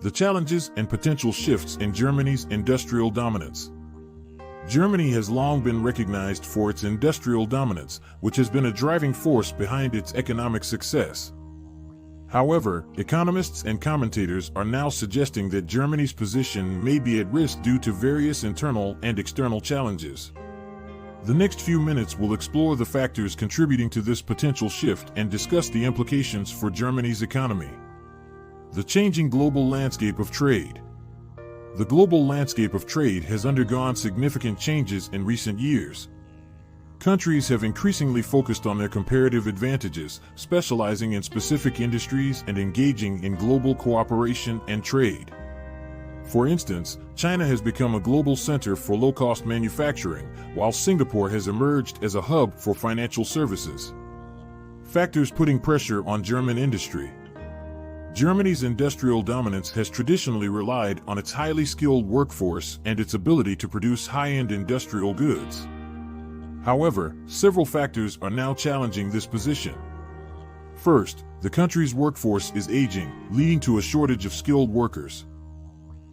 The challenges and potential shifts in Germany's industrial dominance. Germany has long been recognized for its industrial dominance, which has been a driving force behind its economic success. However, economists and commentators are now suggesting that Germany's position may be at risk due to various internal and external challenges. The next few minutes will explore the factors contributing to this potential shift and discuss the implications for Germany's economy. The changing global landscape of trade. The global landscape of trade has undergone significant changes in recent years. Countries have increasingly focused on their comparative advantages, specializing in specific industries and engaging in global cooperation and trade. For instance, China has become a global center for low-cost manufacturing, while Singapore has emerged as a hub for financial services. Factors putting pressure on German industry. Germany's industrial dominance has traditionally relied on its highly skilled workforce and its ability to produce high-end industrial goods. However, several factors are now challenging this position. First, the country's workforce is aging, leading to a shortage of skilled workers.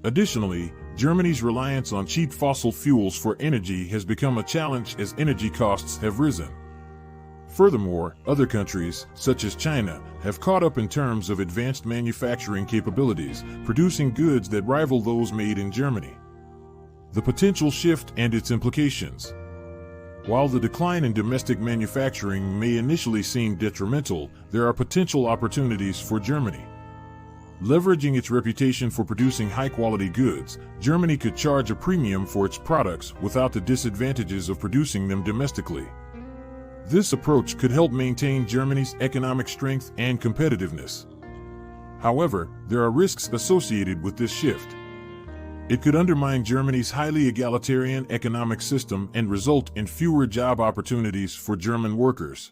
Additionally, Germany's reliance on cheap fossil fuels for energy has become a challenge as energy costs have risen. Furthermore, other countries, such as China, have caught up in terms of advanced manufacturing capabilities, producing goods that rival those made in Germany. The potential shift and its implications. While the decline in domestic manufacturing may initially seem detrimental, there are potential opportunities for Germany. Leveraging its reputation for producing high-quality goods, Germany could charge a premium for its products without the disadvantages of producing them domestically. This approach could help maintain Germany's economic strength and competitiveness. However, there are risks associated with this shift. It could undermine Germany's highly egalitarian economic system and result in fewer job opportunities for German workers.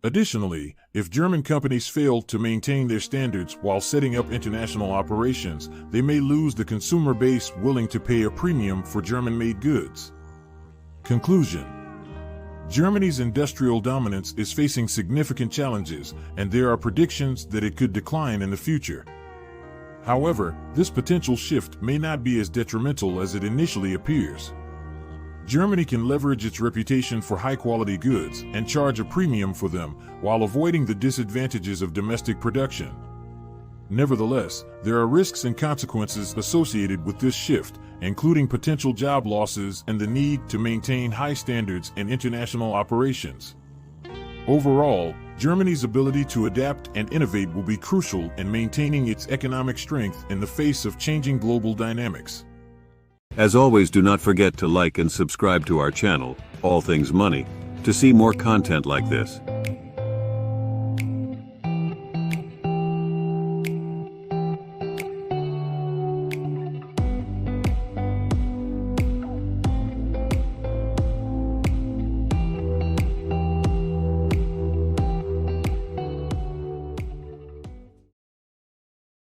Additionally, if German companies fail to maintain their standards while setting up international operations, they may lose the consumer base willing to pay a premium for German-made goods. Conclusion. Germany's industrial dominance is facing significant challenges, and there are predictions that it could decline in the future. However, this potential shift may not be as detrimental as it initially appears. Germany can leverage its reputation for high-quality goods and charge a premium for them while avoiding the disadvantages of domestic production. Nevertheless, there are risks and consequences associated with this shift, including potential job losses and the need to maintain high standards in international operations. Overall, Germany's ability to adapt and innovate will be crucial in maintaining its economic strength in the face of changing global dynamics. As always, do not forget to like and subscribe to our channel, All Things Money, to see more content like this.